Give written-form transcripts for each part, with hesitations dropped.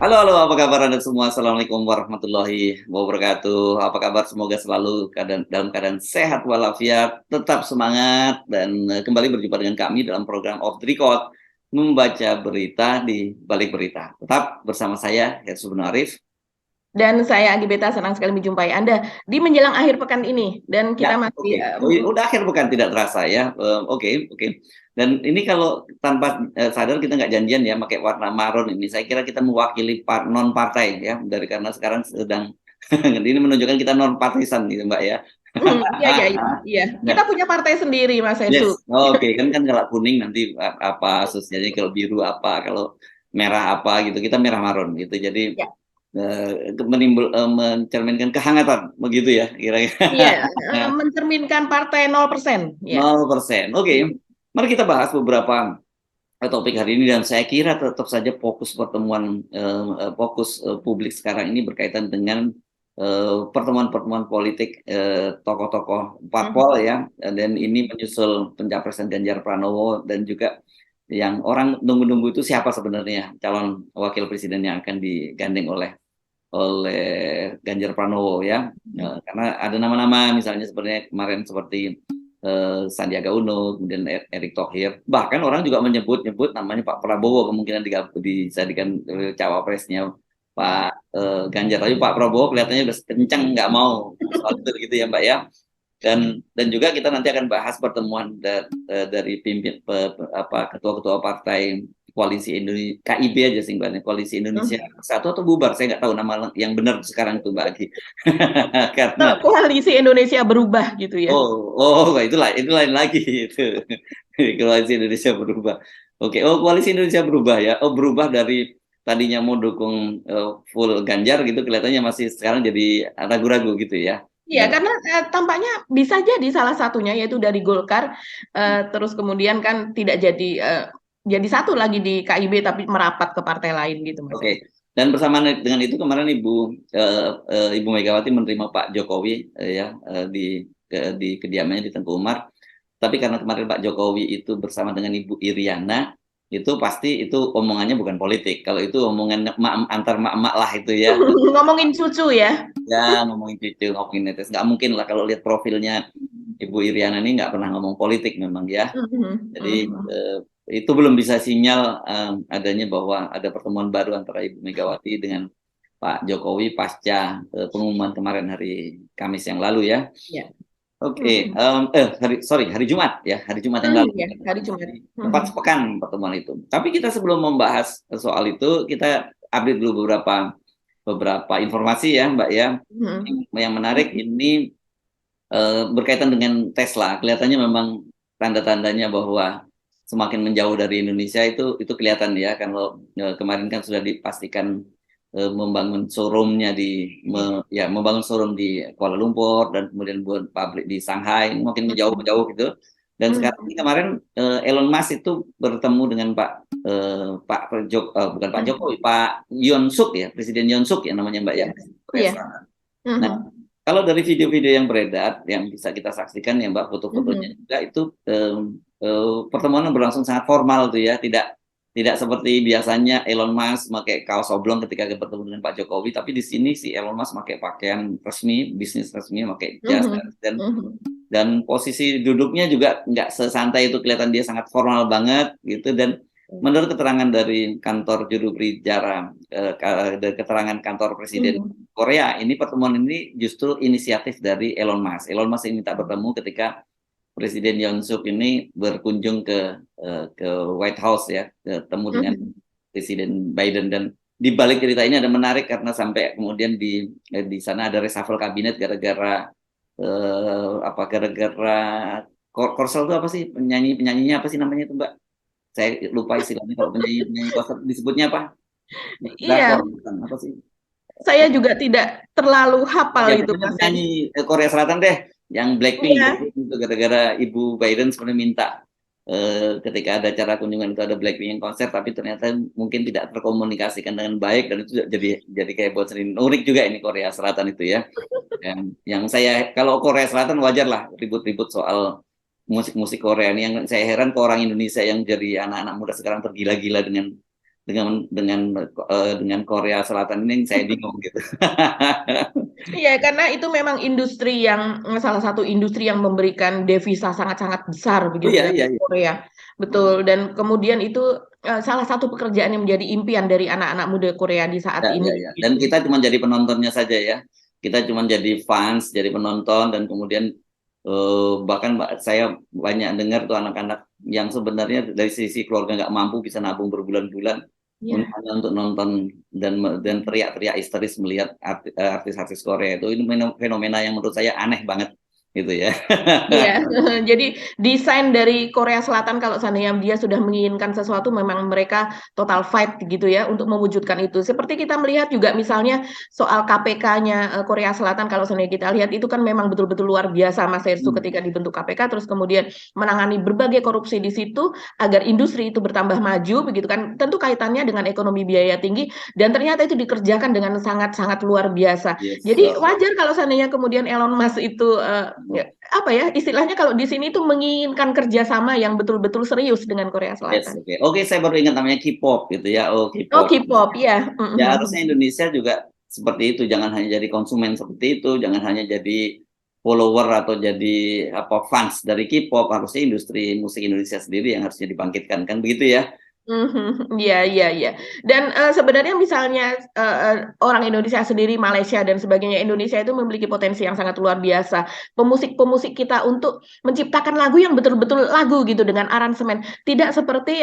Halo, halo, apa kabar Anda semua? Assalamualaikum warahmatullahi wabarakatuh. Apa kabar? Semoga selalu dalam keadaan sehat walafiat, tetap semangat, dan kembali berjumpa dengan kami dalam program Off the Record, membaca berita di balik berita. Tetap bersama saya, Hersubun Arif. Dan saya Agi Beta senang sekali menjumpai Anda di menjelang akhir pekan ini. Dan kita Ya, masih oke. Oh, udah akhir bukan tidak terasa ya. Oke, oke. Dan ini kalau tanpa sadar kita nggak janjian ya pakai warna marun ini. Saya kira kita mewakili non partai ya, dari karena sekarang sedang ini menunjukkan kita non partisan gitu Mbak ya. iya, iya, iya, iya. Kita Nah, punya partai sendiri, Mas yes, Ensu. oke, kan kalau kuning nanti apa asosiasinya, kalau biru apa, kalau merah apa gitu. Kita merah marun gitu. Jadi Ya, mencerminkan kehangatan begitu ya kira-kira. iya, mencerminkan partai 0%. Ya. 0%. Oke. Mari kita bahas beberapa topik hari ini, dan saya kira tetap saja fokus pertemuan publik sekarang ini berkaitan dengan pertemuan-pertemuan politik tokoh-tokoh parpol ya, dan ini menyusul pencapresan Ganjar Pranowo, dan juga yang orang nunggu-nunggu itu siapa sebenarnya calon wakil presiden yang akan digandeng oleh oleh Ganjar Pranowo ya. Karena ada nama-nama misalnya sebenarnya kemarin seperti Sandiaga Uno, kemudian Erick Thohir, bahkan orang juga menyebut-nyebut namanya Pak Prabowo kemungkinan dijadikan cawapresnya Pak Ganjar. Tapi Pak Prabowo kelihatannya udah kencang nggak mau soal itu gitu ya Mbak ya. Dan juga kita nanti akan bahas pertemuan dari ketua-ketua partai koalisi Indonesia, KIB aja sih Mbak, koalisi Indonesia satu atau bubar, saya nggak tahu nama yang benar sekarang itu Mbak Agi. Karena Koalisi Indonesia berubah gitu ya. itu lain lagi itu. Koalisi Indonesia berubah. Oke, koalisi Indonesia berubah ya. Oh, berubah dari tadinya mau dukung full Ganjar gitu, kelihatannya masih sekarang jadi ragu-ragu gitu ya. Iya, karena tampaknya bisa jadi salah satunya yaitu dari Golkar, terus kemudian kan tidak jadi satu lagi di KIB tapi merapat ke partai lain gitu, Mas Oke. Ensu. Dan bersamaan dengan itu kemarin Ibu Megawati menerima Pak Jokowi di kediamannya di Tengku Umar. Tapi karena kemarin Pak Jokowi itu bersama dengan Ibu Iriana, itu pasti itu omongannya bukan politik. Kalau itu omongan antar mak-mak lah itu ya. Ngomongin cucu ya. Ya, ngomongin cucu, ngomongin netes. Nggak mungkin lah kalau lihat profilnya Ibu Iriana ini nggak pernah ngomong politik memang ya. Mhm, Jadi mhm. itu belum bisa sinyal adanya bahwa ada pertemuan baru antara Ibu Megawati dengan Pak Jokowi pasca pengumuman kemarin hari Kamis yang lalu ya. Ya. Oke, Mhm. hari Jumat ya, hari Jumat yang lalu. Ya, hari Jumat. Tepat Mhm. sepekan pertemuan itu. Tapi kita sebelum membahas soal itu, kita update dulu beberapa beberapa informasi ya, Mbak ya. Mhm. Yang menarik ini berkaitan dengan Tesla. Kelihatannya memang tanda-tandanya bahwa semakin menjauh dari Indonesia itu kelihatan ya. Kalau kemarin kan sudah dipastikan membangun showroomnya membangun showroom di Kuala Lumpur, dan kemudian buat pabrik di Shanghai. Ini makin menjauh gitu. Dan sekarang Mhm. ini kemarin Elon Musk itu bertemu dengan bukan Pak Mhm. Jokowi, Pak Yoon Suk ya, Presiden Yoon Suk ya namanya Mbak ya, Iya. Korea Iya. Selatan. Nah, Mhm. kalau dari video-video yang beredar yang bisa kita saksikan ya Mbak, foto-fotonya Mhm. juga itu pertemuan berlangsung sangat formal tuh ya, tidak tidak seperti biasanya Elon Musk pakai kaos oblong ketika bertemu dengan Pak Jokowi, tapi di sini si Elon Musk pakai pakaian resmi, bisnis resmi, pakai jas, Mhm. dan Mhm. posisi duduknya juga nggak sesantai itu, kelihatan dia sangat formal banget gitu. Dan menurut keterangan dari kantor juru bicara dari keterangan kantor Presiden Mhm. Korea, ini pertemuan ini justru inisiatif dari Elon Musk. Elon Musk yang minta bertemu ketika Presiden Yoon Suk ini berkunjung ke White House ya, ketemu dengan Mhm. Presiden Biden. Dan di balik cerita ini ada menarik karena sampai kemudian di sana ada reshuffle kabinet gara-gara gara-gara Korsel itu apa sih, penyanyinya apa sih namanya itu Mbak? Saya lupa istilahnya, kalau penyanyi Korsel disebutnya apa? Iya, Drakor bukan, apa sih? saya juga tidak terlalu hafal Ya itu, pokoknya Mas penyanyi Ensu. Korea Selatan deh, yang Blackpink Iya. itu gara-gara Ibu Biden sebenarnya minta ketika ada acara kunjungan itu ada Blackpink yang konser, tapi ternyata mungkin tidak terkomunikasikan dengan baik, dan itu jadi kayak buat sering unik juga ini Korea Selatan itu ya. Yang saya, kalau Korea Selatan wajar lah ribut-ribut soal musik-musik Korea ini. Yang saya heran ke orang Indonesia yang jadi anak-anak muda sekarang tergila-gila dengan dengan Korea Selatan ini saya bingung gitu. Iya, karena itu memang industri yang salah satu industri yang memberikan devisa sangat-sangat besar Oh begitu iya ya iya di iya. Korea. Betul. Dan kemudian itu salah satu pekerjaan yang menjadi impian dari anak-anak muda Korea di saat Ya, ini ya, ya. Dan gitu. kita cuma jadi penontonnya saja ya. Kita cuma jadi fans, jadi penonton, dan kemudian bahkan saya banyak dengar tuh anak-anak yang sebenarnya dari sisi keluarga nggak mampu bisa nabung berbulan-bulan Iya. hanya untuk nonton dan teriak-teriak histeris melihat artis-artis Korea itu. Ini fenomena yang menurut saya aneh banget gitu ya. Iya, jadi desain dari Korea Selatan kalau seandainya dia sudah menginginkan sesuatu, memang mereka total fight gitu ya untuk mewujudkan itu. Seperti kita melihat juga misalnya soal KPK-nya Korea Selatan, kalau seandainya kita lihat itu kan memang betul-betul luar biasa Mas Hersu Hmm. ketika dibentuk KPK, terus kemudian menangani berbagai korupsi di situ agar industri itu bertambah maju begitu kan. Tentu kaitannya dengan ekonomi biaya tinggi dan ternyata itu dikerjakan dengan sangat-sangat luar biasa. Yes. Jadi wajar kalau seandainya kemudian Elon Musk itu apa ya istilahnya kalau di sini tuh menginginkan kerjasama yang betul-betul serius dengan Korea Yes, Selatan. oke. Oke, saya baru ingat namanya K-pop gitu ya. Oh, Oh, K-pop. K-pop ya. Ya harusnya Indonesia juga seperti itu, jangan hanya jadi konsumen seperti itu, jangan hanya jadi follower atau jadi apa fans dari K-pop, harusnya industri musik Indonesia sendiri yang harusnya dibangkitkan kan begitu ya. Iya, iya, iya. Dan sebenarnya misalnya orang Indonesia sendiri, Malaysia dan sebagainya, Indonesia itu memiliki potensi yang sangat luar biasa. Pemusik-pemusik kita untuk menciptakan lagu yang betul-betul lagu gitu dengan aransemen, tidak seperti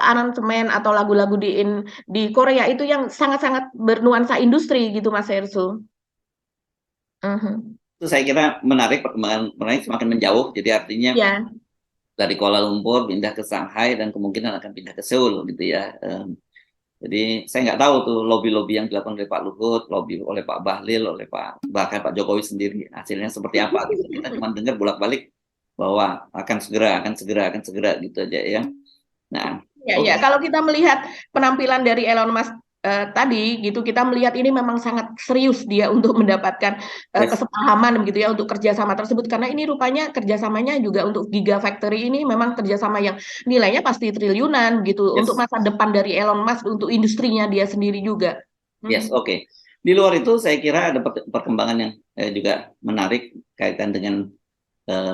aransemen atau lagu-lagu di Korea itu yang sangat-sangat bernuansa industri gitu, Mas Hersu. Mhm. Itu saya kira menarik, perkembangan menarik semakin menjauh, jadi artinya Ya. dari Kuala Lumpur pindah ke Shanghai dan kemungkinan akan pindah ke Seoul gitu ya. Jadi saya nggak tahu tuh lobby-lobby yang dilakukan oleh Pak Luhut, lobby oleh Pak Bahlil, oleh bahkan Pak Jokowi sendiri hasilnya seperti apa gitu. Kita cuma dengar bolak-balik bahwa akan segera gitu aja ya. Nah, Ya, oke. ya. Kalau kita melihat penampilan dari Elon Musk tadi, gitu, kita melihat ini memang sangat serius dia untuk mendapatkan Yes, kesepahaman, begitu ya, untuk kerjasama tersebut. Karena ini rupanya kerjasamanya juga untuk Gigafactory ini memang kerjasama yang nilainya pasti triliunan, gitu, untuk yes, masa depan dari Elon Musk untuk industrinya dia sendiri juga. yes, Mhm. oke. Di luar itu saya kira ada perkembangan yang juga menarik kaitan dengan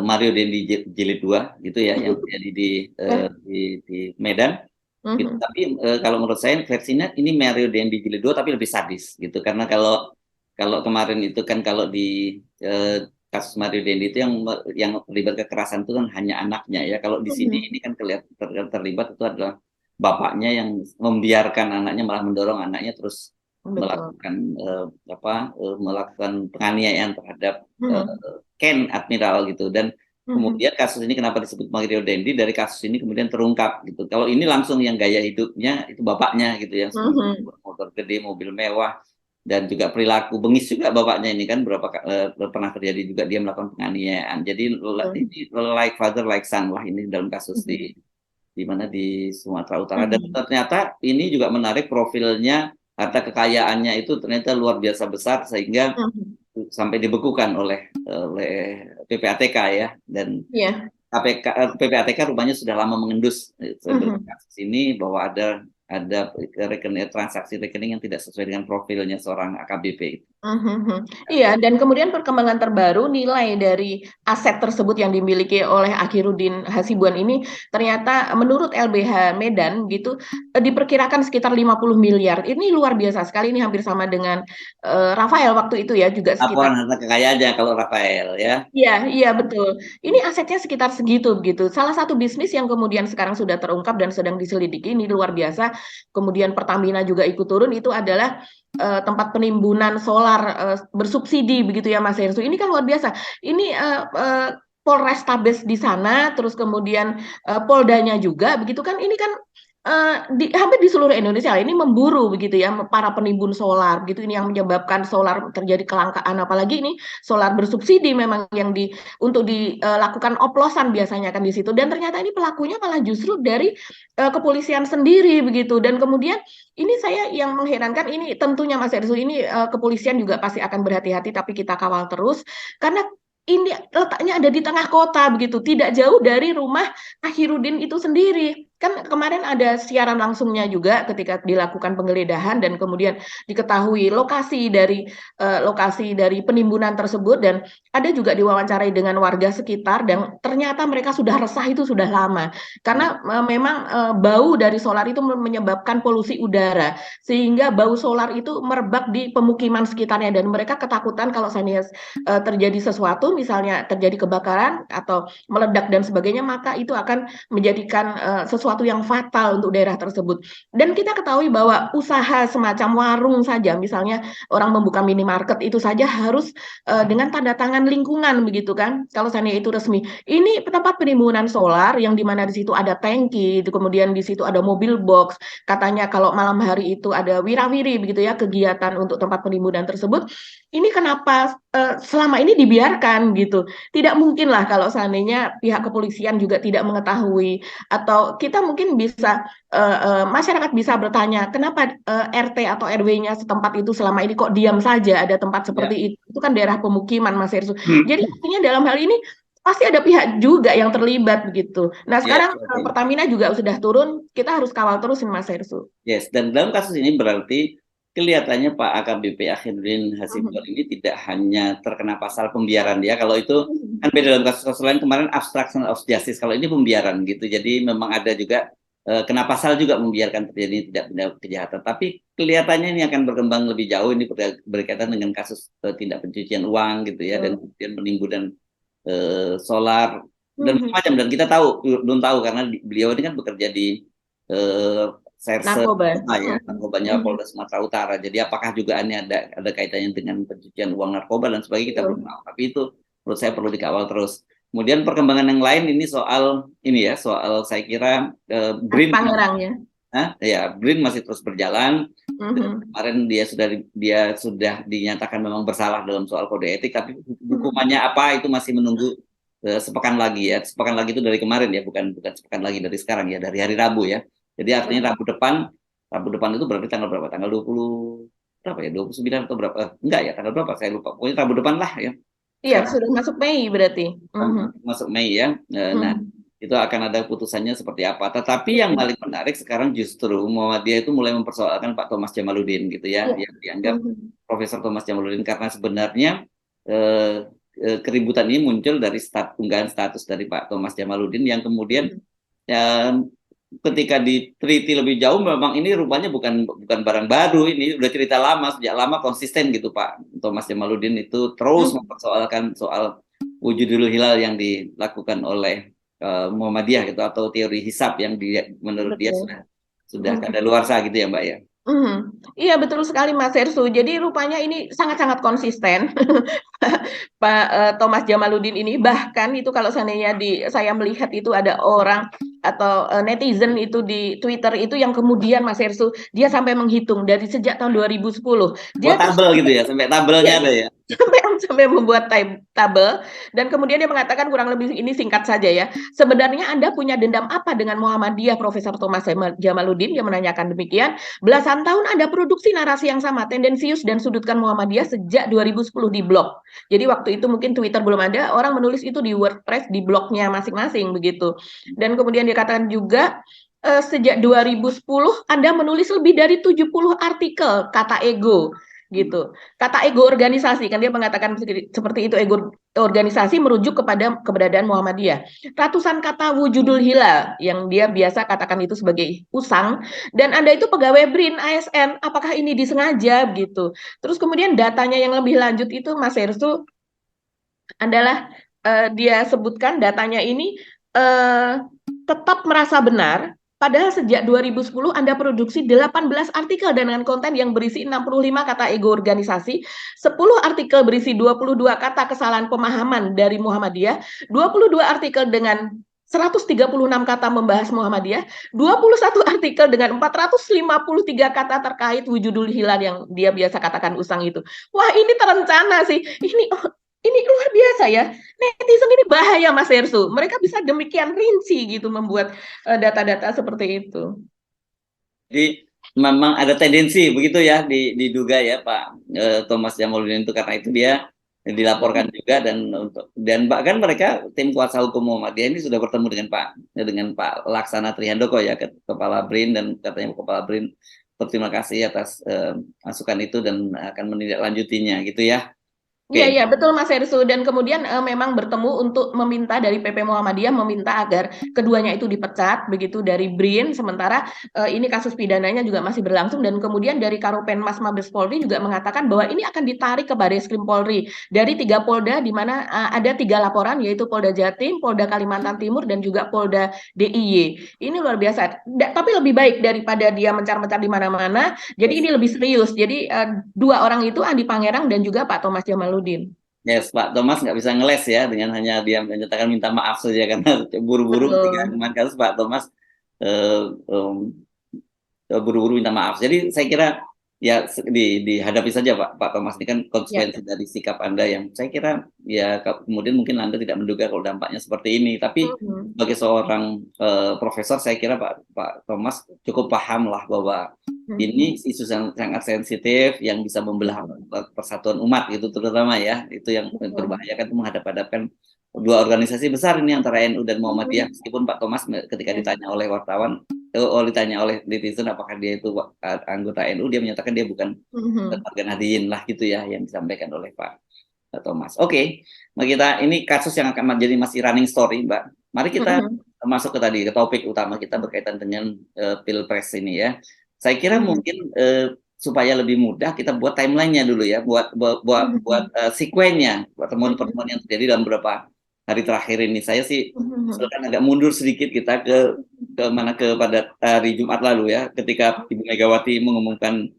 Mario Dendi Jilid 2 gitu ya yang terjadi Eh, di Medan. Gitu. mhm. Tapi kalau menurut saya versinya ini Mario Dendi Jilid 2 tapi lebih sadis gitu karena kalau kalau kemarin itu kan kalau di kasus Mario Dendi itu yang terlibat kekerasan itu kan hanya anaknya ya. Kalau di sini Mhm. ini kan terlibat itu adalah bapaknya yang membiarkan anaknya malah mendorong anaknya terus Betul. melakukan melakukan penganiayaan terhadap eh, Mhm. Ken Admiral gitu dan Mhm. kemudian kasus ini kenapa disebut Mario Dendi dari kasus ini kemudian terungkap gitu. Kalau ini langsung yang gaya hidupnya itu bapaknya gitu yang Mhm. motor gede, mobil mewah dan juga perilaku bengis juga bapaknya ini kan pernah terjadi juga dia melakukan penganiayaan. Jadi Betul. ini like father like son lah ini dalam kasus Mhm. di mana di Sumatera Utara dan Mhm. ternyata ini juga menarik profilnya harta kekayaannya itu ternyata luar biasa besar sehingga Mhm. sampai dibekukan oleh PPATK ya dan Iya. PPATK rupanya sudah lama mengendus sebelum Mhm. kasus ini bahwa ada rekening transaksi rekening yang tidak sesuai dengan profilnya seorang AKBP itu. Mhm. Iya, dan kemudian perkembangan terbaru nilai dari aset tersebut yang dimiliki oleh Akhiruddin Hasibuan ini ternyata menurut LBH Medan gitu diperkirakan sekitar 50 miliar. Ini luar biasa sekali, ini hampir sama dengan Rafael waktu itu ya juga sekitar. Laporan harta kekayaannya kalau Rafael ya. Iya, iya betul. Ini asetnya sekitar segitu begitu. Salah satu bisnis yang kemudian sekarang sudah terungkap dan sedang diselidiki ini luar biasa. Kemudian Pertamina juga ikut turun itu adalah tempat penimbunan solar bersubsidi begitu ya Mas Hersu. Ini kan luar biasa. Ini Polrestabes di sana, terus kemudian Poldanya juga begitu kan. Ini kan hampir di seluruh Indonesia ini memburu begitu ya para penimbun solar begitu ini yang menyebabkan solar terjadi kelangkaan apalagi ini solar bersubsidi memang yang untuk dilakukan oplosan biasanya kan di situ dan ternyata ini pelakunya malah justru dari kepolisian sendiri begitu dan kemudian ini saya yang mengherankan ini tentunya Mas Erzu ini kepolisian juga pasti akan berhati-hati tapi kita kawal terus karena ini letaknya ada di tengah kota begitu tidak jauh dari rumah Akhiruddin itu sendiri kan kemarin ada siaran langsungnya juga ketika dilakukan penggeledahan dan kemudian diketahui lokasi dari penimbunan tersebut, dan ada juga diwawancarai dengan warga sekitar dan ternyata mereka sudah resah itu sudah lama karena memang bau dari solar itu menyebabkan polusi udara sehingga bau solar itu merebak di pemukiman sekitarnya dan mereka ketakutan kalau seandainya terjadi sesuatu, misalnya terjadi kebakaran atau meledak dan sebagainya, maka itu akan menjadikan sesuatu yang fatal untuk daerah tersebut. Dan kita ketahui bahwa usaha semacam warung saja, misalnya orang membuka minimarket itu saja harus dengan tanda tangan lingkungan begitu kan, kalau seandainya itu resmi. Ini tempat penimbunan solar yang dimana di situ ada tangki, itu kemudian di situ ada mobil box. Katanya kalau malam hari itu ada wirawiri begitu ya kegiatan untuk tempat penimbunan tersebut. Ini kenapa selama ini dibiarkan gitu? Tidak mungkin lah kalau seandainya pihak kepolisian juga tidak mengetahui, atau kita mungkin bisa masyarakat bisa bertanya kenapa RT atau RW-nya setempat itu selama ini kok diam saja ada tempat seperti Ya. itu kan daerah pemukiman Mas Hersu. Hmm. Jadi artinya dalam hal ini pasti ada pihak juga yang terlibat begitu. Nah Yes, sekarang oke. Pertamina juga sudah turun, kita harus kawal terus nih Mas Hersu. Yes, dan dalam kasus ini berarti kelihatannya Pak AKBP Akhiruddin Hasibuan Mhm. ini tidak hanya terkena pasal pembiaran dia. Kalau itu kan beda dalam kasus-kasus lain kemarin obstruction of justice. Kalau ini pembiaran gitu. Jadi memang ada juga kena pasal juga membiarkan terjadi tidak pidana kejahatan. Tapi kelihatannya ini akan berkembang lebih jauh ini berkaitan dengan kasus tindak pencucian uang gitu ya dan Mhm. kemudian penimbunan solar dan Mhm. macam-macam, dan kita tahu belum tahu karena beliau ini kan bekerja di eh, Serse Narkoba. ya, narkobanya Mhm. Polda Sumatera Utara. Jadi apakah juga ini ada kaitannya dengan pencucian uang narkoba dan sebagainya kita belum Betul. tahu. Tapi itu menurut saya perlu dikawal terus. Kemudian perkembangan yang lain ini soal ini ya, soal saya kira BRIN, Tangerang ya. ya BRIN masih terus berjalan. Dan Mhm. kemarin dia sudah dinyatakan memang bersalah dalam soal kode etik, tapi Mhm. hukumannya apa itu masih menunggu sepekan lagi ya. Sepekan lagi itu dari kemarin ya, bukan bukan sepekan lagi dari sekarang ya, dari hari Rabu ya. Jadi artinya Mhm. Rabu depan itu berarti tanggal berapa? Tanggal 20 berapa ya? 29 atau berapa? Enggak ya, tanggal berapa? Saya lupa. Pokoknya Rabu depan lah ya. Iya, Sekarang sudah masuk Mei berarti. Mhm. masuk Mei ya. Nah, Mhm. itu akan ada putusannya seperti apa. Tetapi yang Mhm. paling menarik sekarang justru Muhammadiyah itu mulai mempersoalkan Pak Thomas Jamaluddin gitu ya, Iya. yang dianggap Mhm. Profesor Thomas Jamaluddin karena sebenarnya eh, keributan ini muncul dari unggahan status dari Pak Thomas Jamaluddin yang kemudian Mhm. ya, ketika diteliti lebih jauh memang ini rupanya bukan bukan barang baru, ini udah cerita lama, sejak lama konsisten gitu Pak Thomas Jamaluddin itu terus Mhm. mempersoalkan soal wujudul hilal yang dilakukan oleh Muhammadiyah gitu, atau teori hisab yang menurut dia Betul. sudah Mhm. kadaluarsa gitu ya Mbak ya. Mhm. Iya betul sekali Mas Hersu. Jadi rupanya ini sangat-sangat konsisten. Pak Thomas Jamaluddin ini, bahkan itu kalau seandainya saya melihat itu ada orang atau netizen itu di Twitter itu yang kemudian Mas Hersu dia sampai menghitung dari sejak tahun 2010. Oh, Dia tuh tabel gitu ya, sampai tabelnya iya, ada ya. sampai membuat tabel dan kemudian dia mengatakan kurang lebih ini singkat saja ya. Sebenarnya Anda punya dendam apa dengan Muhammadiyah, Profesor Thomas Jamaluddin? Dia menanyakan demikian. Belasan tahun Anda produksi narasi yang sama, tendensius dan sudutkan Muhammadiyah sejak 2010 di blog. Jadi waktu itu mungkin Twitter belum ada, orang menulis itu di WordPress di blognya masing-masing begitu. Dan kemudian dia katakan juga sejak 2010 Anda menulis lebih dari 70 artikel kata ego gitu. Kata ego organisasi kan dia mengatakan seperti itu, ego organisasi merujuk kepada keberadaan Muhammadiyah. Ratusan kata wujudul hilal yang dia biasa katakan itu sebagai usang, dan Anda itu pegawai BRIN ASN, apakah ini disengaja gitu. Terus kemudian datanya yang lebih lanjut itu Mas Hersu adalah dia sebutkan datanya ini uh, tetap merasa benar. Padahal sejak 2010 Anda produksi 18 artikel dengan konten yang berisi 65 kata ego organisasi, 10 artikel berisi 22 kata kesalahan pemahaman dari Muhammadiyah, 22 artikel dengan 136 kata membahas Muhammadiyah, 21 artikel dengan 453 kata terkait wujudul hilal yang dia biasa katakan usang itu. Wah, ini terencana sih. Ini luar biasa ya. Netizen ini bahaya Mas Hersu. Mereka bisa demikian rinci gitu membuat data-data seperti itu. Jadi memang ada tendensi begitu ya diduga ya Pak Thomas Jamaluddin itu, karena itu dia dilaporkan juga dan bahkan mereka tim kuasa hukum Muhammadiyah ini sudah bertemu dengan Pak Laksana Trihandoko ya, Kepala BRIN, dan katanya Kepala BRIN berterima kasih atas masukan itu dan akan menindaklanjutinya gitu ya. Iya, Oke. iya, betul Mas Hersu. Dan kemudian memang bertemu untuk meminta dari PP Muhammadiyah meminta agar keduanya itu dipecat begitu dari BRIN. Sementara ini kasus pidananya juga masih berlangsung. Dan kemudian dari Karopenmas Mabes Polri juga mengatakan bahwa ini akan ditarik ke Barreskrim Polri dari 3 Polda, di mana ada 3 laporan, yaitu Polda Jatim, Polda Kalimantan Timur, dan juga Polda DIY. Ini luar biasa. Tapi lebih baik daripada dia mencar-mencar di mana-mana. Jadi Yes. ini lebih serius. Jadi 2 orang itu, Andi Pangerang dan juga Pak Thomas Jamaludin. Yes, Pak Thomas nggak bisa ngeles ya dengan hanya dia menyatakan minta maaf saja karena buru-buru ketika Betul. kemarin kasus Pak Thomas eh, em, buru-buru minta maaf. Jadi saya kira ya dihadapi saja Pak Thomas, ini kan Ya. konsekuensi dari sikap Anda yang saya kira ya kemudian mungkin Anda tidak menduga kalau dampaknya seperti ini. Tapi Mhm. sebagai seorang profesor, saya kira Pak Thomas cukup paham lah bahwa ini Mhm. isu sangat sensitif yang bisa membelah persatuan umat gitu, terutama ya itu yang Betul. berbahaya kan, menghadap-hadapkan dua organisasi besar ini antara NU dan Muhammadiyah. Mhm. Meskipun Pak Thomas ketika Ya. ditanya oleh wartawan, ditanya oleh netizen apakah dia itu anggota NU, dia menyatakan dia bukan Mhm. warga Nahdliyin lah gitu ya, yang disampaikan oleh Pak Thomas. Oke, Mbak Gita, ini kasus yang akan menjadi masih running story, Mbak. Mari kita Mhm. masuk ke topik utama kita berkaitan dengan Pilpres ini ya. Saya kira Mhm. mungkin supaya lebih mudah kita buat timelinenya dulu ya, buat Mhm. sekuennya pertemuan-pertemuan Mhm. yang terjadi dalam beberapa hari terakhir ini. Saya sih Mhm. usulkan agak mundur sedikit kita kepada hari Jumat lalu ya, ketika Ibu Megawati mengumumkan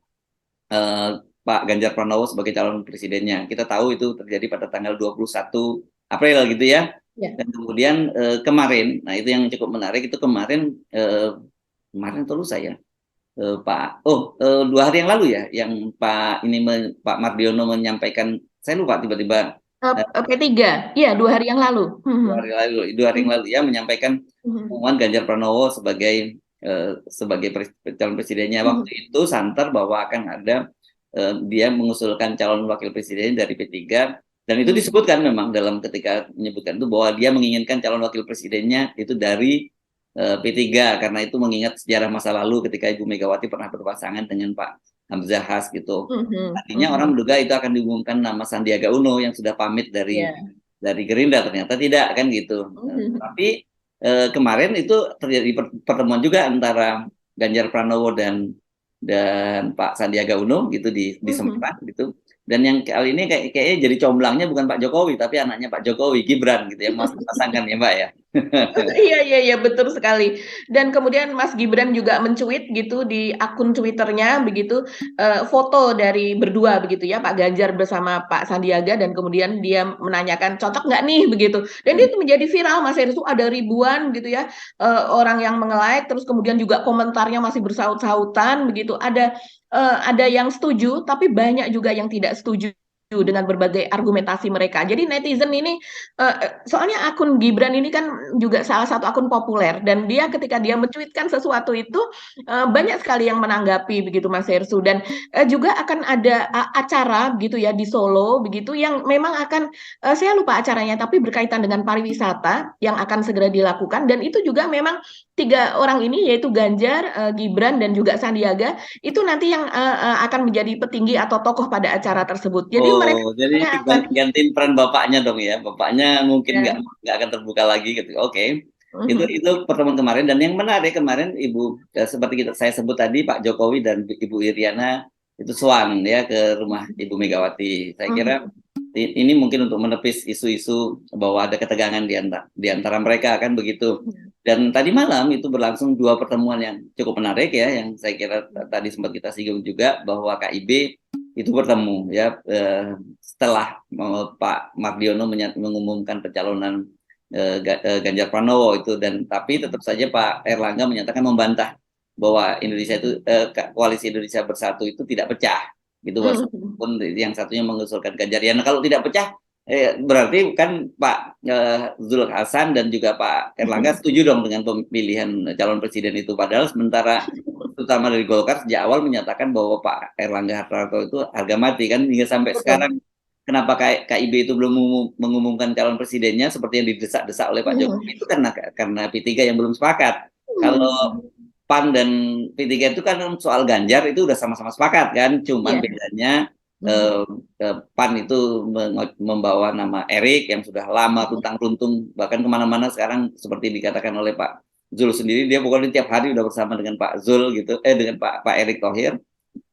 eh, Pak Ganjar Pranowo sebagai calon presidennya. Kita tahu itu terjadi pada tanggal 21 April gitu ya. Ya. Dan kemudian kemarin, nah itu yang cukup menarik, itu kemarin atau lusa ya, Pak, 2 hari yang lalu ya, yang Pak Mardiono menyampaikan, saya lupa tiba-tiba P3, iya 2 hari yang lalu. dua Mhm. hari lalu, 2 hari yang lalu ya, menyampaikan Mhm. pengumuman Ganjar Pranowo sebagai calon presidennya. Waktu Mhm. itu santer bahwa akan ada dia mengusulkan calon wakil presiden dari P3, dan itu Mhm. disebutkan memang dalam ketika menyebutkan itu bahwa dia menginginkan calon wakil presidennya itu dari P3 karena itu mengingat sejarah masa lalu ketika Ibu Megawati pernah berpasangan dengan Pak Hamzahas gitu. Mhm. Tadinya orang Mhm. menduga itu akan diumumkan nama Sandiaga Uno yang sudah pamit dari Ya. Gerindra, ternyata tidak kan gitu. Mhm. Tapi kemarin itu terjadi pertemuan juga antara Ganjar Pranowo dan Pak Sandiaga Uno gitu di Mhm. Semarang gitu. Dan yang kali ini kayaknya jadi comblangnya bukan Pak Jokowi tapi anaknya Pak Jokowi, Gibran gitu, yang masuk pasangan ya Mbak ya. Iya, iya, iya, betul sekali. Dan kemudian Mas Gibran juga mencuit gitu di akun Twitternya begitu, foto dari berdua begitu ya, Pak Ganjar bersama Pak Sandiaga, dan kemudian dia menanyakan cocok nggak nih begitu. Dan itu menjadi viral Mas Heru, ada ribuan gitu ya, orang yang menge-like, terus kemudian juga komentarnya masih bersaut-sautan begitu. Ada yang setuju, tapi banyak juga yang tidak setuju dengan berbagai argumentasi mereka. Jadi netizen ini soalnya akun Gibran ini kan juga salah satu akun populer, dan dia ketika dia mencuitkan sesuatu itu banyak sekali yang menanggapi begitu Mas Hersu. Dan juga akan ada acara gitu ya di Solo begitu yang memang akan saya lupa acaranya, tapi berkaitan dengan pariwisata yang akan segera dilakukan. Dan itu juga memang 3 orang ini, yaitu Ganjar, Gibran, dan juga Sandiaga, itu nanti yang akan menjadi petinggi atau tokoh pada acara tersebut. Jadi mereka Oh, jadi akan gantiin peran bapaknya dong ya. Bapaknya mungkin ya. nggak akan terbuka lagi gitu. Oke. Mhm. Itu pertemuan kemarin, dan yang menarik kemarin seperti saya sebut tadi, Pak Jokowi dan Ibu Iriana itu soan ya ke rumah Ibu Megawati. Saya kira Mhm. ini mungkin untuk menepis isu-isu bahwa ada ketegangan di antara mereka kan begitu. Mhm. Dan tadi malam itu berlangsung 2 pertemuan yang cukup menarik ya, yang saya kira tadi sempat kita singgung juga bahwa KIB itu bertemu ya setelah Pak Mardiono mengumumkan pencalonan Ganjar Pranowo itu, dan tapi tetap saja Pak Erlangga menyatakan membantah bahwa Indonesia itu koalisi Indonesia Bersatu itu tidak pecah gitu, Mhm. walaupun yang satunya mengusulkan Ganjar. Ya, nah, kalau tidak pecah berarti kan Pak Zulkifli Hasan dan juga Pak Erlangga Mhm. setuju dong dengan pemilihan calon presiden itu, padahal sementara terutama dari Golkar sejak awal menyatakan bahwa Pak Erlangga Hartarto itu harga mati kan, hingga sampai Betul. sekarang kenapa KIB itu belum mengumumkan calon presidennya seperti yang didesak-desak oleh Pak Jokowi itu karena P3 yang belum sepakat. Kalau PAN dan P3 itu kan soal Ganjar itu udah sama-sama sepakat kan, cuman Iya. bedanya PAN itu membawa nama Erik yang sudah lama tuntang-runtung bahkan kemana-mana sekarang seperti dikatakan oleh Pak Zul sendiri, dia pokoknya tiap hari udah bersama dengan Pak Zul gitu, dengan Pak Erik Thohir.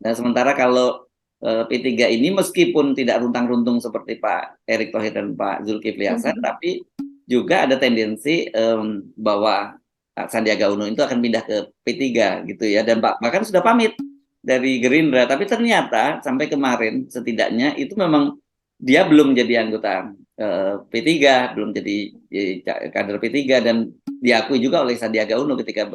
Nah, sementara kalau P3 ini meskipun tidak runtang-runtung seperti Pak Erik Thohir dan Pak Zulkifli Hasan, tapi juga ada tendensi bahwa Sandiaga Uno itu akan pindah ke P3 gitu ya, dan bahkan sudah pamit dari Gerindra, tapi ternyata sampai kemarin setidaknya itu memang dia belum jadi anggota P3, belum jadi kader P3, dan diakui juga oleh Sandiaga Uno ketika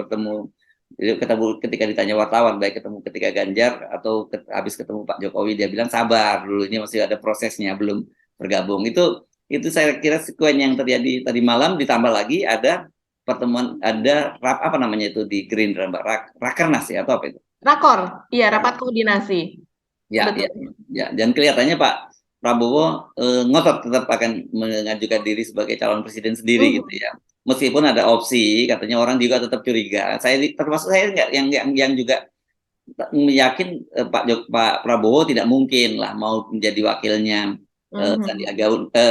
ketika ditanya wartawan, baik ketemu ketika Ganjar atau habis ketemu Pak Jokowi, dia bilang sabar dulu, ini masih ada prosesnya, belum bergabung. Itu saya kira sekuen yang terjadi tadi malam, ditambah lagi ada pertemuan, ada apa namanya itu di Gerindra, Mbak, Rakernas ya atau apa itu? Rakor, iya, rapat koordinasi. Ya, Betul. ya, ya. Dan kelihatannya Pak Prabowo ngotot tetap akan mengajukan diri sebagai calon presiden sendiri gitu ya. Meskipun ada opsi, katanya orang juga tetap curiga. Termasuk saya nggak yang juga yakin Pak Prabowo tidak mungkin lah mau menjadi wakilnya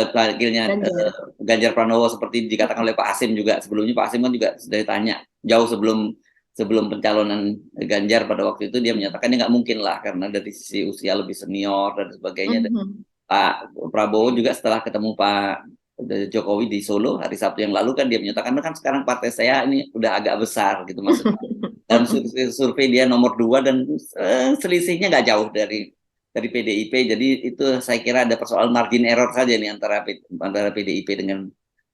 wakilnya Ganjar. Ganjar Pranowo seperti dikatakan oleh Pak Hasim juga sebelumnya. Pak Hasim kan juga sudah ditanya jauh sebelum pencalonan Ganjar pada waktu itu, dia menyatakan nggak mungkin lah karena dari sisi usia lebih senior dan sebagainya. Dan Pak Prabowo juga setelah ketemu Pak Jokowi di Solo hari Sabtu yang lalu kan dia menyatakan kan sekarang partai saya ini udah agak besar gitu maksudnya. Dalam survei dia nomor 2 dan selisihnya nggak jauh dari PDIP. Jadi itu saya kira ada persoalan margin error saja nih antara PDIP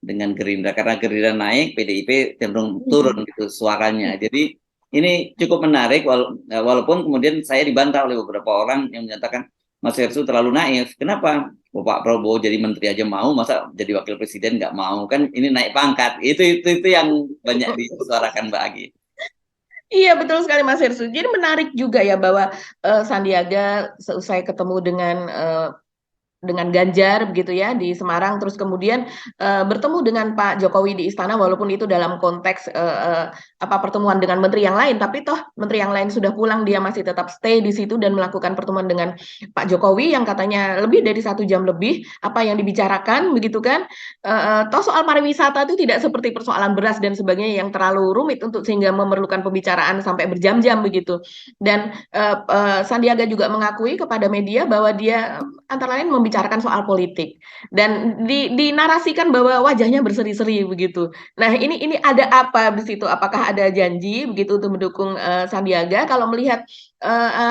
dengan Gerindra, karena Gerindra naik, PDIP cenderung turun gitu suaranya. Jadi ini cukup menarik, walaupun kemudian saya dibantah oleh beberapa orang yang menyatakan Mas Hersu terlalu naif. Kenapa? Pak Prabowo jadi menteri aja mau, masa jadi wakil presiden nggak mau? Kan ini naik pangkat. Itu yang banyak disuarakan Mbak Agi. Iya, betul sekali Mas Hersu. Jadi menarik juga ya bahwa Sandiaga seusai ketemu dengan Ganjar begitu ya di Semarang, terus kemudian bertemu dengan Pak Jokowi di istana, walaupun itu dalam konteks pertemuan dengan menteri yang lain, tapi toh menteri yang lain sudah pulang, dia masih tetap stay di situ dan melakukan pertemuan dengan Pak Jokowi yang katanya lebih dari 1 jam lebih. Apa yang dibicarakan begitu kan? Toh soal pariwisata itu tidak seperti persoalan beras dan sebagainya yang terlalu rumit untuk sehingga memerlukan pembicaraan sampai berjam-jam begitu. Dan Sandiaga juga mengakui kepada media bahwa dia antara lain membicarakan soal politik dan dinarasikan bahwa wajahnya berseri-seri begitu. Nah, ini ada apa di situ? Apakah ada janji begitu untuk mendukung Sandiaga? Kalau melihat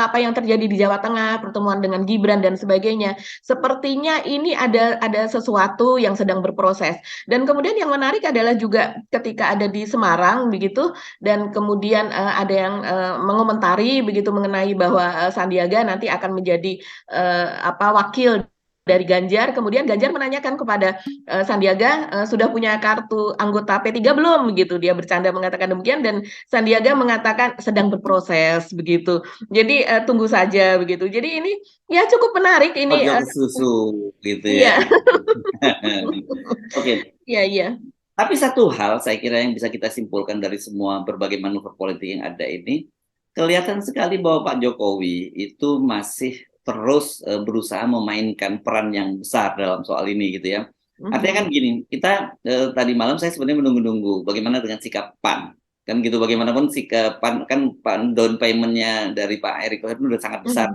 apa yang terjadi di Jawa Tengah, pertemuan dengan Gibran dan sebagainya, sepertinya ini ada sesuatu yang sedang berproses. Dan kemudian yang menarik adalah juga ketika ada di Semarang begitu, dan kemudian ada yang mengomentari begitu mengenai bahwa Sandiaga nanti akan menjadi wakil dari Ganjar. Kemudian Ganjar menanyakan kepada Sandiaga, sudah punya kartu anggota P3 belum begitu. Dia bercanda mengatakan demikian dan Sandiaga mengatakan sedang berproses begitu. Jadi tunggu saja begitu. Jadi ini ya cukup menarik ini. Ojo ke susu gitu ya. Iya. Oke. Iya, iya. Tapi satu hal saya kira yang bisa kita simpulkan dari semua berbagai manuver politik yang ada ini, kelihatan sekali bahwa Pak Jokowi itu masih terus berusaha memainkan peran yang besar dalam soal ini gitu ya. Artinya kan gini, kita tadi malam saya sebenarnya menunggu-nunggu bagaimana dengan sikap PAN. Kan gitu, bagaimanapun sikap PAN, kan down payment-nya dari Pak Erick Thohir itu sudah sangat besar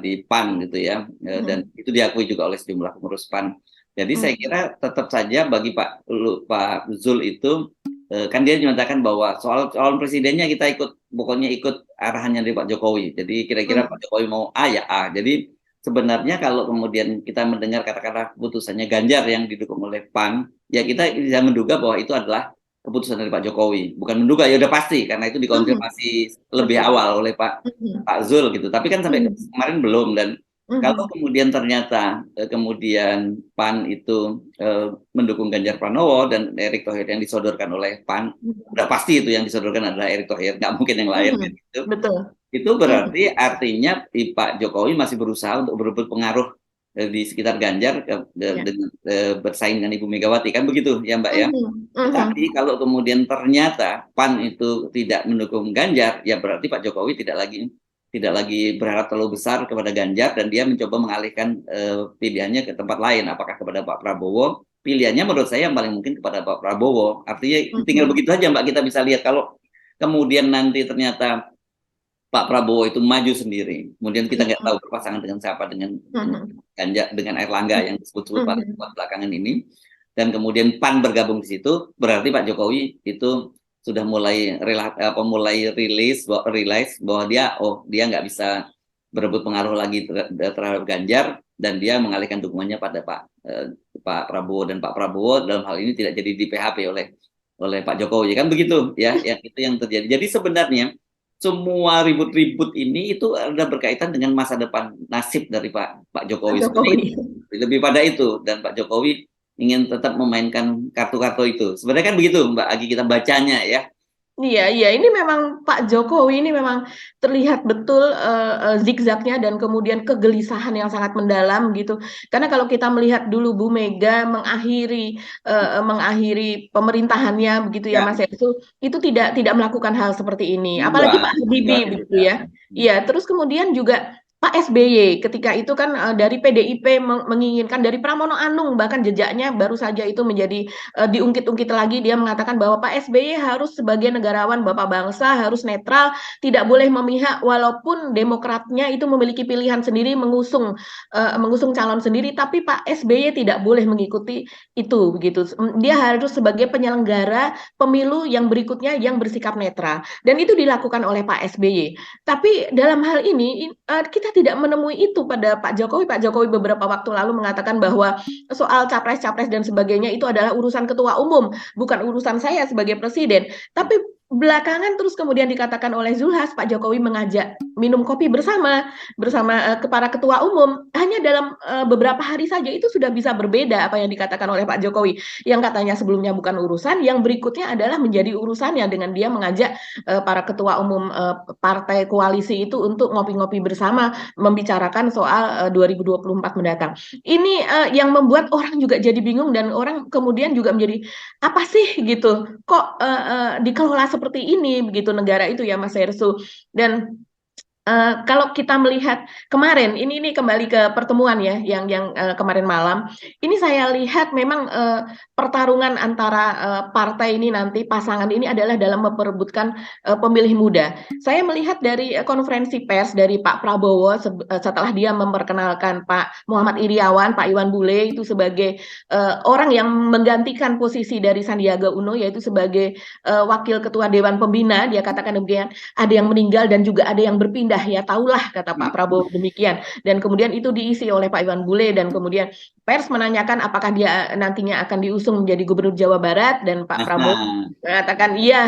di PAN gitu ya. Dan itu diakui juga oleh sejumlah pengurus PAN. Jadi saya kira tetap saja bagi Pak Zul itu kan dia menyatakan bahwa soal calon presidennya kita pokoknya ikut arahannya dari Pak Jokowi. Jadi kira-kira Pak Jokowi mau A ya A. Jadi sebenarnya kalau kemudian kita mendengar katakanlah keputusannya Ganjar yang didukung oleh PAN, ya kita bisa menduga bahwa itu adalah keputusan dari Pak Jokowi. Bukan menduga, ya udah pasti karena itu dikonfirmasi lebih awal oleh Pak Zul gitu. Tapi kan sampai kemarin belum. Dan kalau kemudian ternyata kemudian PAN itu mendukung Ganjar Pranowo dan Erick Thohir yang disodorkan oleh PAN, udah pasti itu yang disodorkan adalah Erick Thohir, nggak mungkin yang lain gitu. Betul. Itu berarti artinya Pak Jokowi masih berusaha untuk berebut pengaruh di sekitar Ganjar Ya. dengan bersaing dengan Ibu Megawati kan begitu ya Mbak ya. Mhm, Tetapi mhm. kalau kemudian ternyata PAN itu tidak mendukung Ganjar, ya berarti Pak Jokowi tidak lagi berharap terlalu besar kepada Ganjar dan dia mencoba mengalihkan pilihannya ke tempat lain, apakah kepada Pak Prabowo. Pilihannya menurut saya yang paling mungkin kepada Pak Prabowo. Artinya tinggal Mhm. begitu aja Mbak, kita bisa lihat kalau kemudian nanti ternyata Pak Prabowo itu maju sendiri, kemudian kita nggak tahu Mhm. berpasangan dengan siapa, dengan Mhm. Ganjar, dengan Erlangga yang disebut-sebut Mhm. belakangan ini, dan kemudian PAN bergabung di situ, berarti Pak Jokowi itu sudah mulai realize bahwa dia nggak bisa berebut pengaruh lagi terhadap Ganjar, dan dia mengalihkan dukungannya pada Pak Prabowo, dan Pak Prabowo dalam hal ini tidak jadi di PHP oleh Pak Jokowi, kan begitu ya, yang itu yang terjadi. Jadi sebenarnya semua ribut-ribut ini itu ada berkaitan dengan masa depan nasib dari Pak Pak Jokowi sendiri. Jokowi. Lebih pada itu, dan Pak Jokowi ingin tetap memainkan kartu-kartu itu. Sebenarnya kan begitu Mbak Agi, kita bacanya ya. Iya, iya, ini memang Pak Jokowi ini memang terlihat betul zigzagnya dan kemudian kegelisahan yang sangat mendalam gitu. Karena kalau kita melihat dulu Bu Mega mengakhiri pemerintahannya begitu ya Ya, Mas Ersu, itu tidak melakukan hal seperti ini. Apalagi enggak, Pak Habibie enggak begitu tidak. ya. Iya, terus kemudian juga Pak SBY ketika itu kan dari PDIP menginginkan dari Pramono Anung bahkan jejaknya baru saja itu menjadi diungkit-ungkit lagi dia mengatakan bahwa Pak SBY harus sebagai negarawan bapak bangsa harus netral tidak boleh memihak walaupun demokratnya itu memiliki pilihan sendiri mengusung calon sendiri tapi Pak SBY tidak boleh mengikuti itu begitu dia harus sebagai penyelenggara pemilu yang berikutnya yang bersikap netral dan itu dilakukan oleh Pak SBY tapi dalam hal ini kita tidak menemui itu pada Pak Jokowi. Pak Jokowi beberapa waktu lalu mengatakan bahwa soal capres-capres dan sebagainya itu adalah urusan ketua umum, bukan urusan saya sebagai presiden. Tapi belakangan terus kemudian dikatakan oleh Zulhas, Pak Jokowi mengajak minum kopi bersama bersama para ketua umum. Hanya dalam beberapa hari saja itu sudah bisa berbeda apa yang dikatakan oleh Pak Jokowi. Yang katanya sebelumnya bukan urusan, yang berikutnya adalah menjadi urusannya dengan dia mengajak para ketua umum partai koalisi itu untuk ngopi-ngopi bersama membicarakan soal 2024 mendatang. Ini yang membuat orang juga jadi bingung dan orang kemudian juga menjadi apa sih gitu, kok dikelola seperti ini begitu negara itu ya Mas Hersu dan kalau kita melihat kemarin, ini kembali ke pertemuan ya, yang kemarin malam, ini saya lihat memang pertarungan antara partai ini nanti pasangan ini adalah dalam memperebutkan pemilih muda. Saya melihat dari konferensi pers dari Pak Prabowo setelah dia memperkenalkan Pak Muhammad Iriawan, Pak Iwan Bule itu sebagai orang yang menggantikan posisi dari Sandiaga Uno yaitu sebagai wakil ketua Dewan Pembina, dia katakan demikian ada yang meninggal dan juga ada yang berpindah ya tahulah kata Pak Prabowo demikian dan kemudian itu diisi oleh Pak Iwan Bule dan kemudian pers menanyakan apakah dia nantinya akan diusung menjadi gubernur Jawa Barat dan Pak Prabowo Nah, mengatakan iya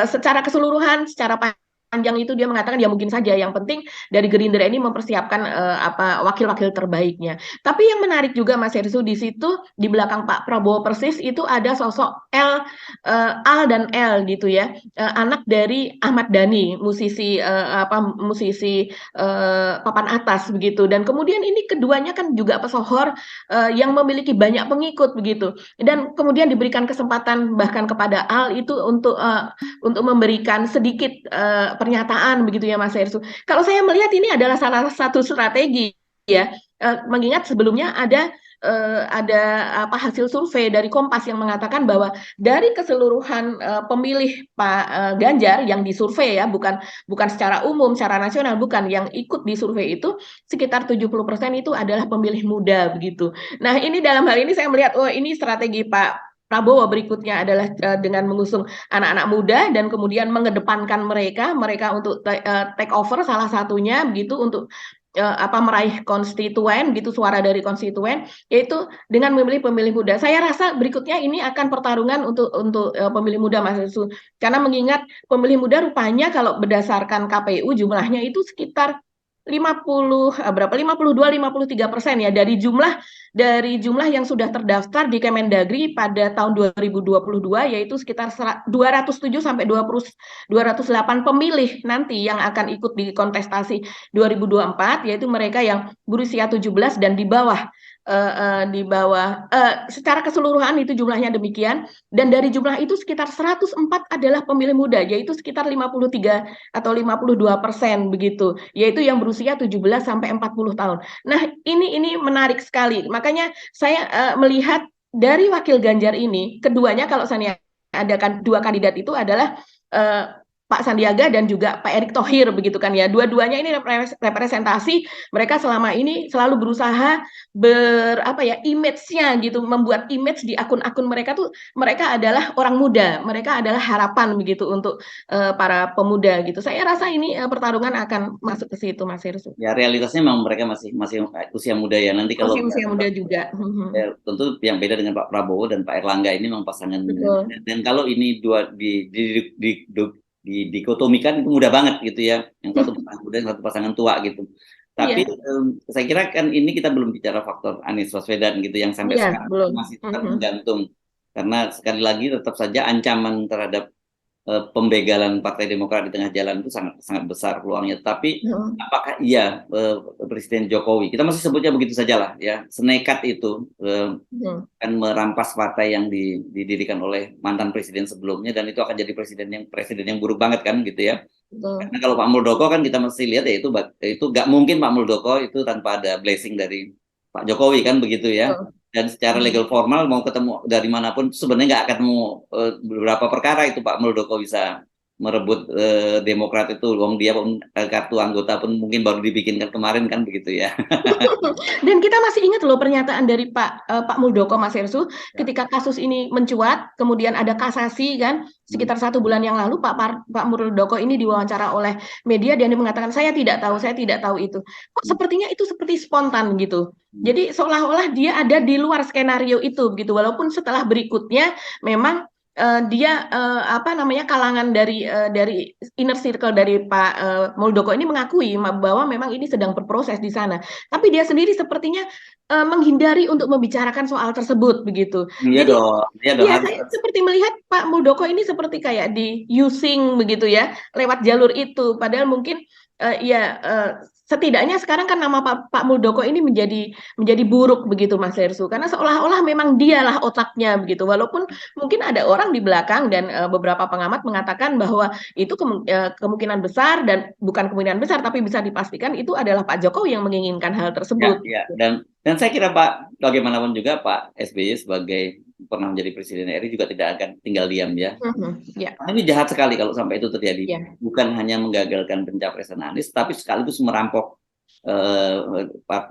secara keseluruhan secara panjang itu dia mengatakan ya mungkin saja yang penting dari Gerindra ini mempersiapkan apa wakil-wakil terbaiknya. Tapi yang menarik juga Mas Hersu di situ di belakang Pak Prabowo persis itu ada sosok Al dan L gitu ya anak dari Ahmad Dhani, musisi papan atas begitu. Dan kemudian ini keduanya kan juga pesohor yang memiliki banyak pengikut begitu. Dan kemudian diberikan kesempatan bahkan kepada Al itu untuk memberikan sedikit pernyataan begitu ya Mas Hersu. Kalau saya melihat ini adalah salah satu strategi ya. Mengingat sebelumnya ada apa hasil survei dari Kompas yang mengatakan bahwa dari keseluruhan pemilih Pak Ganjar yang disurvei ya bukan bukan secara umum secara nasional bukan yang ikut di survei itu sekitar 70% itu adalah pemilih muda begitu. Nah, ini dalam hal ini saya melihat oh ini strategi Pak Prabowo berikutnya adalah dengan mengusung anak-anak muda dan kemudian mengedepankan mereka untuk take over salah satunya begitu untuk apa meraih konstituen gitu suara dari konstituen yaitu dengan memilih pemilih muda. Saya rasa berikutnya ini akan pertarungan untuk pemilih muda Mas Yusuf. Karena mengingat pemilih muda rupanya kalau berdasarkan KPU jumlahnya itu sekitar berapa 52-53% ya dari jumlah yang sudah terdaftar di Kemendagri pada tahun 2022, yaitu sekitar 207 sampai 208 pemilih nanti yang akan ikut di kontestasi 2024, yaitu mereka yang berusia 17 dan secara keseluruhan itu jumlahnya demikian, dan dari jumlah itu sekitar 104 adalah pemilih muda, yaitu sekitar 53 atau 52% begitu, yaitu yang berusia 17 sampai 40 tahun. Nah, ini menarik sekali. Makanya saya melihat dari wakil Ganjar ini, keduanya kalau saya adakan dua kandidat itu adalah Pak Sandiaga dan juga Pak Erick Thohir begitu kan ya. Dua-duanya ini representasi mereka selama ini selalu berusaha image-nya gitu, membuat image di akun-akun mereka tuh mereka adalah orang muda, mereka adalah harapan begitu untuk para pemuda gitu. Saya rasa ini pertarungan akan masuk ke situ, Mas Hirsu. Ya realitasnya memang mereka masih usia muda ya. Nanti kalau Masih usia muda juga. tentu yang beda dengan Pak Prabowo dan Pak Erlangga ini memang pasangan. Betul. Dan kalau ini dua dikotomikan itu mudah banget gitu ya. Yang satu pasangan muda, yang satu pasangan tua gitu. Tapi saya kira kan ini kita belum bicara faktor Anies Baswedan gitu yang sampai sekarang belum. masih tetap menggantung. Karena sekali lagi tetap saja ancaman terhadap pembegalan Partai Demokrat di tengah jalan itu sangat sangat besar peluangnya. Tapi apakah iya Presiden Jokowi, kita masih sebutnya begitu saja lah ya, senekat itu akan merampas partai yang didirikan oleh mantan presiden sebelumnya, dan itu akan jadi presiden yang buruk banget kan gitu ya. Karena kalau Pak Muldoko kan kita mesti lihat ya itu nggak mungkin Pak Muldoko itu tanpa ada blessing dari Pak Jokowi kan begitu ya. Dan secara legal formal mau ketemu dari manapun sebenarnya nggak akan ketemu beberapa perkara itu Pak Muldoko bisa merebut Demokrat itu, dia pun kartu anggota pun mungkin baru dibikinkan kemarin kan begitu ya. Dan kita masih ingat loh pernyataan dari Pak Muldoko, Mas Hersu, ketika kasus ini mencuat, kemudian ada kasasi kan, sekitar 1 bulan yang lalu Pak Muldoko ini diwawancara oleh media dan dia mengatakan saya tidak tahu itu. Kok sepertinya itu seperti spontan gitu. Jadi seolah-olah dia ada di luar skenario itu gitu. Walaupun setelah berikutnya memang dia kalangan dari inner circle dari Pak Muldoko ini mengakui bahwa memang ini sedang berproses di sana. Tapi dia sendiri sepertinya menghindari untuk membicarakan soal tersebut begitu. Iya Jadi dong. ya saya seperti melihat Pak Muldoko ini seperti kayak di using begitu ya lewat jalur itu. Padahal mungkin setidaknya sekarang kan nama Pak Muldoko ini menjadi buruk begitu Mas Hersu, karena seolah-olah memang dialah otaknya begitu, walaupun mungkin ada orang di belakang dan beberapa pengamat mengatakan bahwa itu kemungkinan besar, dan bukan kemungkinan besar tapi bisa dipastikan itu adalah Pak Jokowi yang menginginkan hal tersebut. Ya. Dan saya kira Pak, bagaimanapun juga Pak SBY sebagai pernah menjadi presiden RI juga tidak akan tinggal diam ya. Karena ini jahat sekali kalau sampai itu terjadi. Bukan hanya menggagalkan pencapresan Anies, tapi sekaligus merampok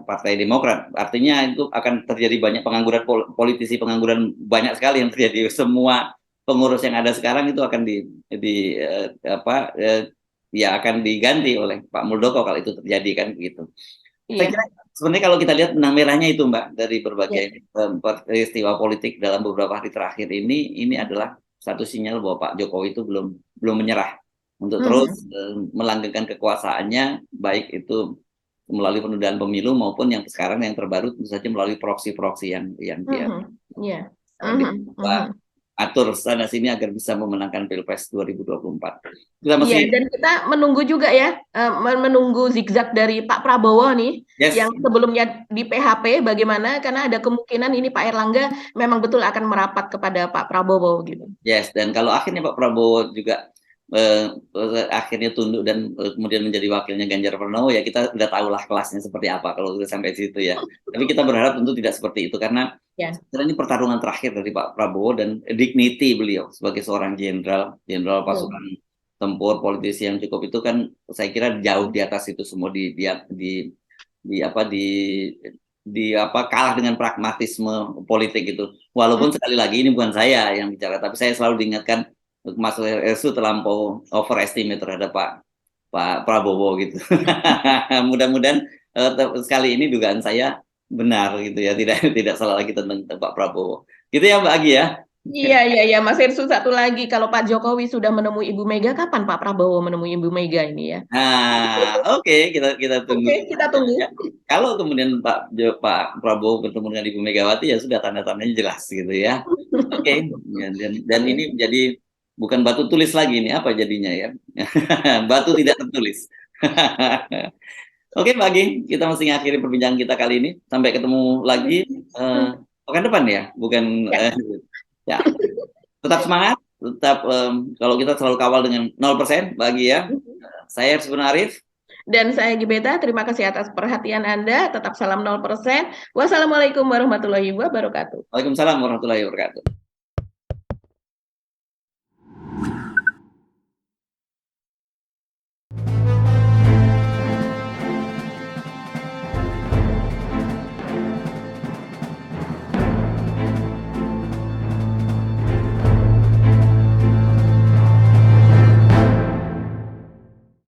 Partai Demokrat. Artinya itu akan terjadi banyak pengangguran pengangguran banyak sekali yang terjadi. Semua pengurus yang ada sekarang itu akan akan diganti oleh Pak Muldoko kalau itu terjadi kan begitu. Saya kira sebenarnya kalau kita lihat benang merahnya itu Mbak dari berbagai peristiwa politik dalam beberapa hari terakhir ini adalah satu sinyal bahwa Pak Jokowi itu belum menyerah untuk terus melanggengkan kekuasaannya, baik itu melalui penundaan pemilu maupun yang sekarang yang terbaru tentu saja melalui proksi-proksi yang dia atur sana sini agar bisa memenangkan Pilpres 2024. Dan kita menunggu juga ya, menunggu zigzag dari Pak Prabowo nih, yang sebelumnya di PHP bagaimana, karena ada kemungkinan ini Pak Erlangga memang betul akan merapat kepada Pak Prabowo gitu. Dan kalau akhirnya Pak Prabowo juga akhirnya tunduk dan kemudian menjadi wakilnya Ganjar Pranowo, ya kita udah tahulah kelasnya seperti apa kalau udah sampai situ ya. Tapi kita berharap tentu tidak seperti itu, karena ini pertarungan terakhir dari Pak Prabowo dan dignity beliau sebagai seorang jenderal pasukan tempur, politisi yang cukup, itu kan saya kira jauh di atas itu semua, kalah dengan pragmatisme politik itu. Walaupun sekali lagi ini bukan saya yang bicara, tapi saya selalu diingatkan Mas Hersu terlampau overestimate terhadap Pak Prabowo gitu. Mudah-mudahan sekali ini dugaan saya benar gitu ya, tidak salah lagi tentang Pak Prabowo. Gitu ya Mbak Agi ya. Iya, iya, iya, Mas Irsu, satu lagi. Kalau Pak Jokowi sudah menemui Ibu Mega, kapan Pak Prabowo menemui Ibu Mega ini ya? Nah, oke, kita tunggu Oke, kita saja tunggu. ya. Kalau kemudian Pak Prabowo bertemu dengan Ibu Megawati ya sudah tanda-tandanya jelas gitu ya. Oke, ya, dan ini Oke. jadi bukan batu tulis lagi ini apa jadinya ya? Batu tidak tertulis. Oke, Mbak Ging, kita mesti ngakhiri perbincangan kita kali ini. Sampai ketemu lagi eh, pekan depan ya, bukan Ya. ya. Tetap semangat, tetap kalau kita selalu kawal dengan 0% bagi ya. Saya Arif Arif. Dan saya Gibeta, terima kasih atas perhatian Anda. Tetap salam 0%. Wassalamualaikum warahmatullahi wabarakatuh. Waalaikumsalam warahmatullahi wabarakatuh.